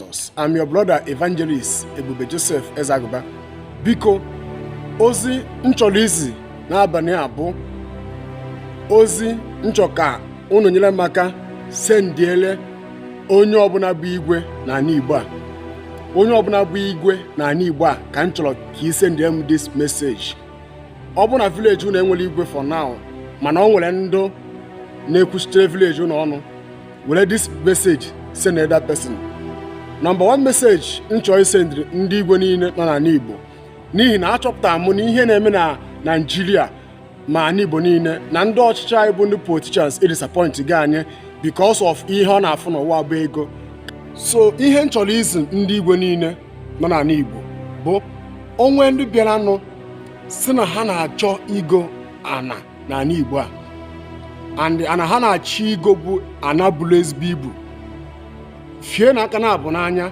Jesus. I'm your brother Evangelist Ebube Joseph Ezaguba. Biko, ozi nchọrọ izi n'abalị abụ ozi nchọka unu nyere maka sendiele onye ọbụla bụ igwe n'ala Igbo a. Onye ọbụla bụ igwe n'ala Igbo a ka m chọrọ ka ị sendie m this message. Ọ bụ na village unu enwere igwe for now, mana o nwere ndụ na-ekwuchitere village unu ọnụ. Were this message send another person. Number one message nchọ isendiri ndị igwe niile nọ n'ala Igbo. N'ihi na achọpụtara m na ihe na-eme na Nigeria ma n'Igbo niile na ndị ọchịchị anyị bụ ndị politicians disappoint gị anyị because of ihe ọ na-afụ n'ụwa bụ ego. So ihe nchọrọ izi ndị igwe niile nọ n'ala Igbo bụ onwe ndị bịaranụ si na ha na-achọ igo ana n'ala Igbo a, and ana ha na-achọ igo bụ ana bụrụ ezigbo ibu. Fie na aka na-abụ n'anya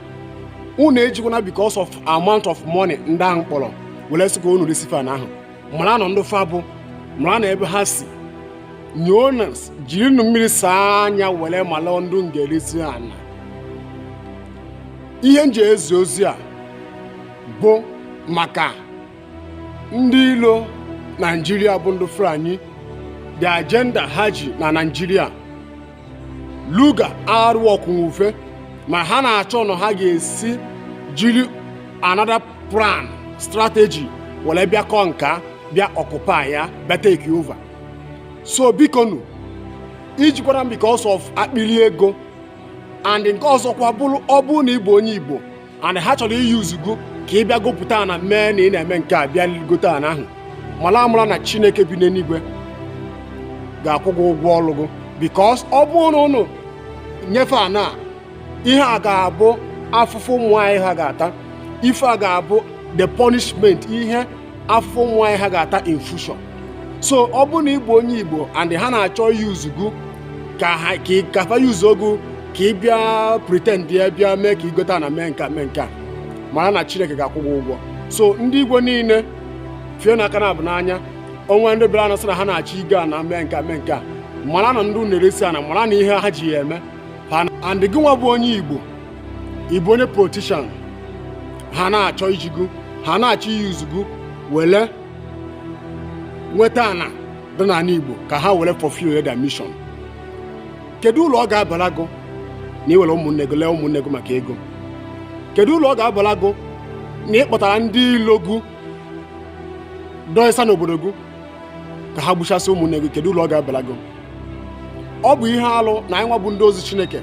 unu ejikwana because of amount of money ndị ahụ kpọrọ were sị ka unu resife ana ahụ. Mara na ndị fa bụ mara na ebe ha si nyoo na jiri nụ mmiri saa anya were mala ndụ ngeresi ana. Ihe nje ezi ozi a bụ maka ndị ilo Nigeria bụ ndị Fulani. The agenda ha ji na Nigeria luga arụ ọkwụnwufe ma ha na-achọ na ha ga-esi jiri another plan strategy were bịa kọọ nka bịa occupy ya bịa take over. So biko nu ijikwara because of akpịrị ego, and nke ọzọkwa bụrụ ọ bụ na ịbụ onye Igbo and ha chọrọ iyuzugo ka ị bịa gopụta na mee na ị na-eme nke a bịa ligote ana ahụ, mara amara na Chineke bi n'eluigwe ga-akwụ gị ụgwọ ọrụ gị. Because ọ bụrụ na unu nyefe ana ihe a ga-abụ afụfụ ụmụ anyị ha ga-ata, ife a ga-abụ the punishment, ihe afụfụ ụmụ anyị ha ga-ata in future. So ọ bụ na ịbụ onye Igbo and ha na-achọ yuzugo ka fa yuzo ogu ka ị bịa pretend ya bịa mee ka igote na mee nke a, mara na Chineke ga-akwụ gị ụgwọ. So ndị Igbo niile fie na aka na abụ n'anya onwe ndị bịara na sị na ha na-achọ igo ana mee nke a, mara na ndị na-eresi ana, mara na ihe ha ji ya eme and gị nwa bụ onye Igbo Igbo onye politician ha na-achọ ijigo ha na-achọ iyuzugo were nweta ana dị n'ala Igbo ka ha were fulfill their mission. Kedu ụlọ ọ ga-abara gị na iwere ụmụnne gị lee ụmụnne gị maka ego? Kedu ụlọ ọ ga-abara gị na ịkpọtara ndị ilogu doisa n'obodo gị ka ha gbuchasị ụmụnne gị? Kedu ụlọ ọ ga-abara gị? Ọ bụ ihe alụ na anyị nwa bụ ndị ozi Chineke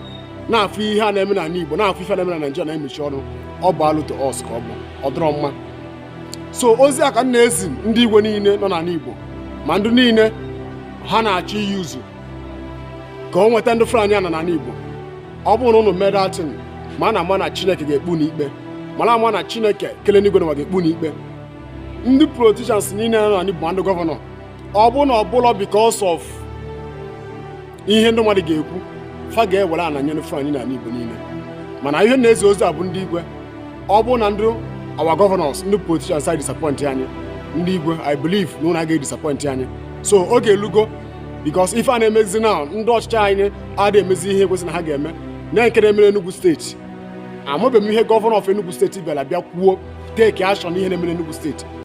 na-afụ ihe a na-eme n'ala Igbo, na-afụ ife na-eme na Nigeria na-emechi ọrụ. Ọ bụ alụ to us ka ọ bụ ọdụrọ mma. So ozi a ka m na-ezi ndị igwe niile nọ n'ala Igbo ma ndị niile ha na-achọ iyi ụzụ ka o nweta ndị Fulani ana n'ala Igbo. Ọ bụrụ na unu mee datin ma na ama na Chineke ga-ekpu n'ikpe, mara ama na Chineke kele n'igwe na ga-ekpu n'ikpe. Ndị politicians niile nọ n'ala Igbo ma ndị gọvanọ, ọ bụ na ọ bụla because of ihe ndị mmadụ ga-ekwu fa ga-ewere ana nye ndị Fulani n'ala Igbo niile. Mana ihe na-ezi ozi a bụ ndị igwe. Ọ bụ na ndị our governors ndị politicians anyị disappoint anyị, ndị igwe I believe na ụna agaghị disappoint anyị. So oge elugo because ife a na-emezi na ndị ọchịchị anyị adịghị emezi ihe ekwesị na ha ga-eme. Na nke na-emere Enugu steeti, amabeghị m ihe gọvanọ of Enugu steeti bịara bịa kwuo take action ihe na-emere Enugu steeti.